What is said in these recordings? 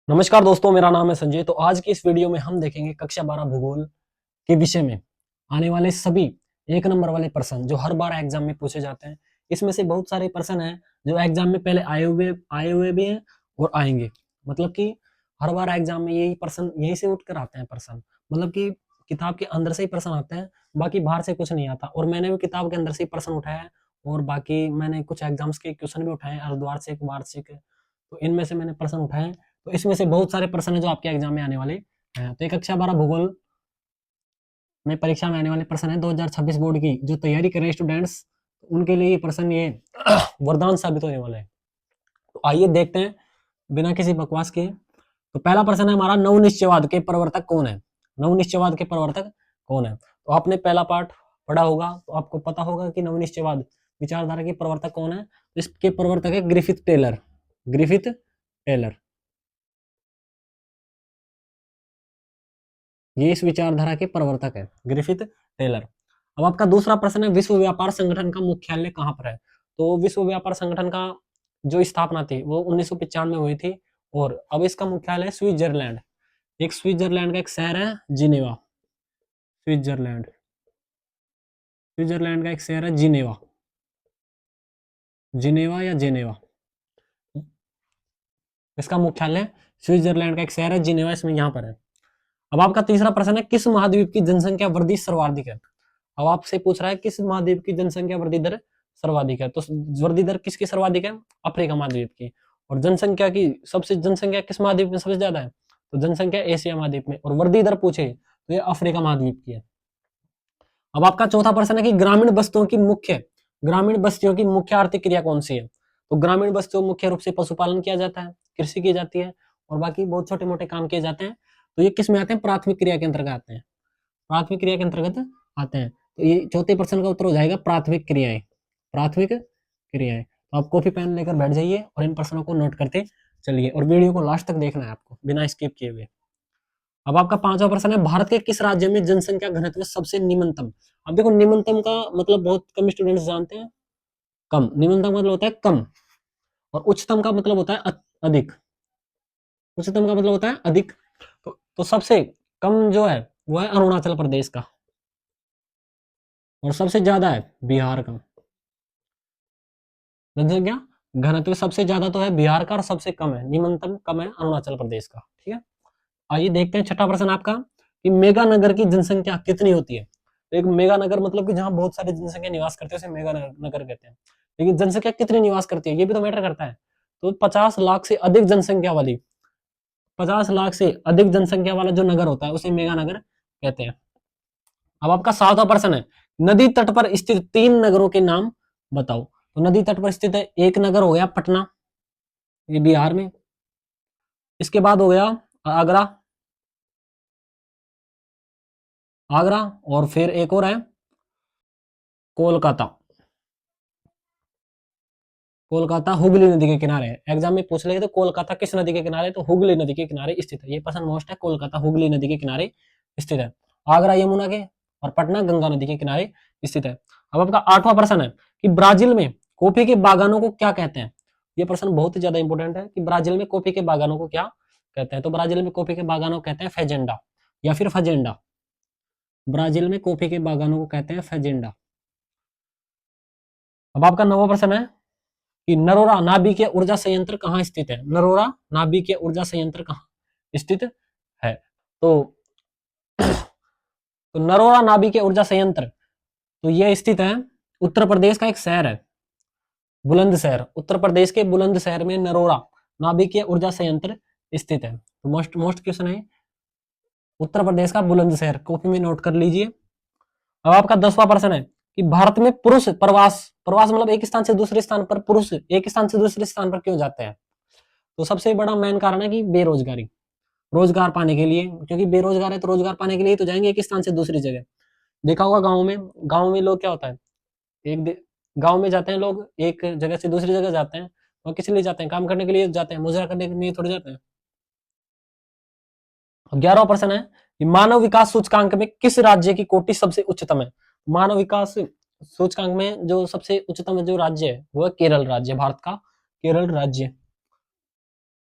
नमस्कार दोस्तों, मेरा नाम है संजय। तो आज की इस वीडियो में हम देखेंगे कक्षा 12 भूगोल के विषय में आने वाले सभी एक नंबर वाले प्रश्न जो हर बार एग्जाम में पूछे जाते हैं। इसमें से बहुत सारे प्रश्न हैं जो एग्जाम में पहले आए हुए भी हैं और आएंगे। मतलब कि हर बार एग्जाम में यही प्रश्न यहीं से उठ कर आते हैं प्रश्न। मतलब कि किताब के अंदर से ही प्रश्न आते हैं, बाकी बाहर से कुछ नहीं आता। और मैंने भी किताब के अंदर से ही प्रश्न उठाया है और बाकी मैंने कुछ एग्जाम्स के क्वेश्चन भी उठाए हैं, अर्धवार्षिक, वार्षिक। तो इनमें से मैंने प्रश्न उठाए हैं। तो इसमें से बहुत सारे प्रश्न हैं जो आपके एग्जाम में आने वाले हैं। तो एक कक्षा 12 भूगोल में परीक्षा में आने वाले प्रश्न है 2026 बोर्ड की जो तैयारी कर रहे हैं स्टूडेंट्स, उनके लिए ये प्रश्न ये वरदान साबित होने वाला है। तो आइए देखते हैं बिना किसी बकवास के। तो पहला प्रश्न है हमारा, नवनिश्चयवाद के प्रवर्तक कौन है? नवनिश्चयवाद के प्रवर्तक कौन है? तो आपने पहला पार्ट पढ़ा होगा तो आपको पता होगा कि नवनिश्चयवाद विचारधारा के प्रवर्तक कौन है। इसके प्रवर्तक है ग्रिफिथ टेलर। ग्रिफिथ टेलर ये इस विचारधारा के प्रवर्तक है, ग्रिफिथ टेलर। अब आपका दूसरा प्रश्न है, विश्व व्यापार संगठन का मुख्यालय कहाँ पर है? तो विश्व व्यापार संगठन का जो स्थापना थी वो 1995 में हुई थी और अब इसका मुख्यालय स्विट्जरलैंड, एक स्विट्जरलैंड का एक शहर है जिनेवा। स्विट्जरलैंड, स्विट्जरलैंड का एक शहर है जिनेवा। जिनेवा या जेनेवा, इसका मुख्यालय स्विट्जरलैंड का एक शहर है जिनेवा, इसमें यहाँ पर है। अब आपका तीसरा प्रश्न है, किस महाद्वीप की जनसंख्या वृद्धि सर्वाधिक है? अब आपसे पूछ रहा है किस महाद्वीप की जनसंख्या वृद्धि दर सर्वाधिक है। तो वृद्धि दर किसकी सर्वाधिक है? अफ्रीका महाद्वीप की। और जनसंख्या की सबसे जनसंख्या किस महाद्वीप में सबसे ज्यादा है? तो जनसंख्या एशिया महाद्वीप में। और वृद्धि दर पूछे तो ये अफ्रीका महाद्वीप की है। अब आपका चौथा प्रश्न है कि ग्रामीण बस्तियों की मुख्य आर्थिक क्रिया कौन सी है? तो ग्रामीण बस्तियों में मुख्य रूप से पशुपालन किया जाता है, कृषि की जाती है और बाकी बहुत छोटे मोटे काम किए जाते हैं। तो ये किस में आते हैं? प्राथमिक क्रिया के अंतर्गत आते हैं। प्राथमिक क्रिया के अंतर्गत आते हैं। तो ये चौथे प्रश्न का उत्तर हो जाएगा प्राथमिक क्रियाएं। प्राथमिक क्रियाएं। तो आप कॉपी पेन लेकर बैठ जाइए और इन प्रश्नों को नोट करते चलिए और वीडियो को लास्ट तक देखना है आपको बिना स्किप किए हुए। अब आपका पांचवा प्रश्न है, भारत के किस राज्य में जनसंख्या घनत्व सबसे निम्नतम? अब देखो, निम्नतम का मतलब बहुत कम स्टूडेंट्स जानते हैं। कम, निम्नतम का मतलब होता है कम और उच्चतम का मतलब होता है अधिक। उच्चतम का मतलब होता है अधिक। तो सबसे कम जो है वो है अरुणाचल प्रदेश का और सबसे ज्यादा है बिहार का। जनसंख्या घनत्व सबसे ज्यादा तो है बिहार का और सबसे कम है, निम्नतम कम है अरुणाचल प्रदेश का। ठीक है, आइए देखते हैं छठा प्रश्न आपका कि मेगा नगर की जनसंख्या कितनी होती है? तो एक मेगा नगर मतलब कि जहां बहुत सारी जनसंख्या निवास करते हैं उसे मेगा नगर कहते हैं। लेकिन जनसंख्या कितनी निवास करती है ये भी तो मैटर करता है। तो 50 लाख से अधिक जनसंख्या वाली, 50 लाख से अधिक जनसंख्या वाला जो नगर होता है उसे मेगा नगर कहते हैं। अब आपका सातवां प्रश्न है, नदी तट पर स्थित 3 नगरों के नाम बताओ। तो नदी तट पर स्थित है, एक नगर हो गया पटना, ये बिहार में। इसके बाद हो गया आगरा, आगरा। और फिर एक और है कोलकाता। कोलकाता हुगली नदी के किनारे है। एग्जाम में पूछ लेंगे तो कोलकाता किस नदी के किनारे? तो हुगली नदी के किनारे स्थित है। ये प्रश्न मोस्ट है, कोलकाता हुगली नदी के किनारे स्थित है। आगरा यमुना के और पटना गंगा नदी के किनारे स्थित है। अब आपका आठवां प्रश्न है कि ब्राजील में कॉफी के बागानों को क्या कहते हैं? ये प्रश्न बहुत ही ज्यादा इंपॉर्टेंट है कि ब्राजील में कॉफी के बागानों को क्या कहते हैं? तो ब्राजील में कॉफी के बागानों को कहते हैं फेजेंडा या फिर फजेंडा। ब्राजील में कॉफी के बागानों को कहते हैं फेजेंडा। अब आपका नौवां प्रश्न है कि नरोरा नाभिकीय ऊर्जा संयंत्र कहाँ स्थित है? नरोरा नाभिकीय ऊर्जा संयंत्र कहाँ स्थित है? तो तो नरोरा नाभिकीय ऊर्जा संयंत्र तो यह स्थित है उत्तर प्रदेश का एक शहर है, बुलंदशहर। उत्तर प्रदेश के बुलंदशहर में नरोरा नाभिकीय ऊर्जा संयंत्र स्थित है। तो मोस्ट मोस्ट क्वेश्चन है उत्तर प्रदेश का बुलंदशहर, कॉपी में नोट कर लीजिए। अब आपका 10वां प्रश्न है कि भारत में पुरुष प्रवास, प्रवास मतलब एक स्थान से दूसरे स्थान पर, पुरुष एक स्थान से दूसरे स्थान पर क्यों जाते हैं? तो सबसे बड़ा मेन कारण है कि बेरोजगारी, रोजगार पाने के लिए। क्योंकि बेरोजगार है तो रोजगार पाने के लिए तो जाएंगे एक स्थान से दूसरी जगह। देखा होगा गाँव में लोग क्या होता है, गाँव में जाते हैं लोग, एक जगह से दूसरी जगह जाते हैं और किस लिए जाते हैं? काम करने के लिए जाते हैं, मुजरा करने के लिए थोड़ी जाते हैं। 11वां प्रश्न है कि मानव विकास सूचकांक में किस राज्य की कोटि सबसे उच्चतम है? मानव विकास सूचकांक में जो सबसे उच्चतम जो राज्य है वो है केरल राज्य, भारत का केरल राज्य।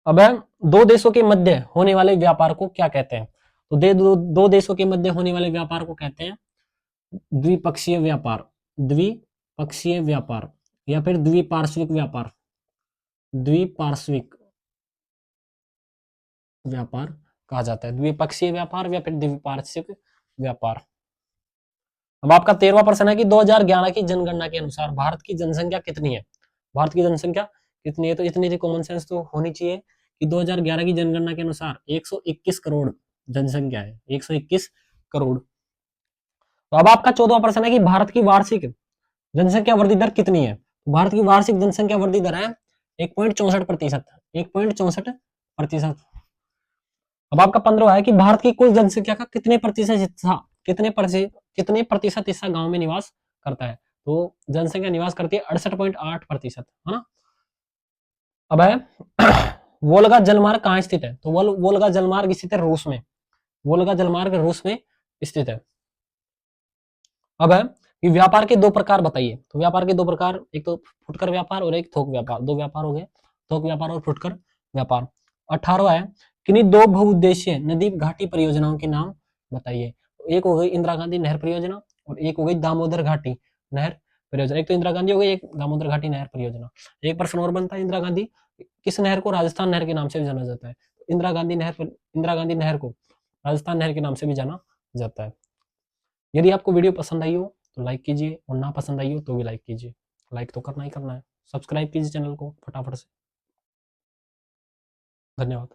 अब है दो देशों के मध्य होने वाले व्यापार को क्या कहते हैं? तो दो देशों के मध्य होने वाले व्यापार को कहते हैं द्विपक्षीय व्यापार, द्विपक्षीय व्यापार या फिर द्विपार्श्विक व्यापार, द्विपार्श्विक व्यापार कहा जाता है, द्विपक्षीय व्यापार या फिर द्विपार्श्विक व्यापार। अब आपका 13वां प्रश्न है कि 2011 की जनगणना के अनुसार भारत की जनसंख्या कितनी है? भारत की जनसंख्या कितनी है? तो इतनी सी कॉमन सेंस तो होनी चाहिए कि 2011 की जनगणना के अनुसार 121 करोड़ जनसंख्या है, 121 करोड़। तो अब आपका 14वां प्रश्न है कि भारत की वार्षिक जनसंख्या वृद्धि दर कितनी है? भारत की वार्षिक जनसंख्या वृद्धि दर है 1.64%, 1.64%। अब आपका 15वां है कि भारत की कुल जनसंख्या का कितने प्रतिशत हिस्सा गांव में निवास करता है? तो जनसंख्या निवास करती है 68.8%, है ना। अब है वोल्गा जलमार्ग कहाँ स्थित है? तो वोल्गा जलमार्ग स्थित है रूस में, वोल्गा जलमार्ग रूस में स्थित है। अब है कि व्यापार के दो प्रकार बताइए। तो व्यापार के दो प्रकार, एक तो फुटकर व्यापार और एक थोक व्यापार, दो व्यापार हो गए, थोक व्यापार और फुटकर व्यापार। 18वां है किन्हीं दो बहुउद्देशीय नदी घाटी परियोजनाओं के नाम बताइए। एक हो गई इंदिरा गांधी नहर परियोजना और एक हो गई दामोदर घाटी नहर परियोजना। एक तो इंदिरा गांधी हो गई, एक दामोदर घाटी नहर परियोजना। एक प्रश्न और बनता है, इंदिरा गांधी किस नहर को राजस्थान नहर के नाम से भी जाना जाता है? इंदिरा गांधी नहर को राजस्थान नहर के नाम से भी जाना जाता है। यदि आपको वीडियो पसंद आई हो तो लाइक कीजिए और ना पसंद आई हो तो भी लाइक कीजिए। लाइक तो करना ही करना है। सब्सक्राइब कीजिए चैनल को फटाफट से। धन्यवाद।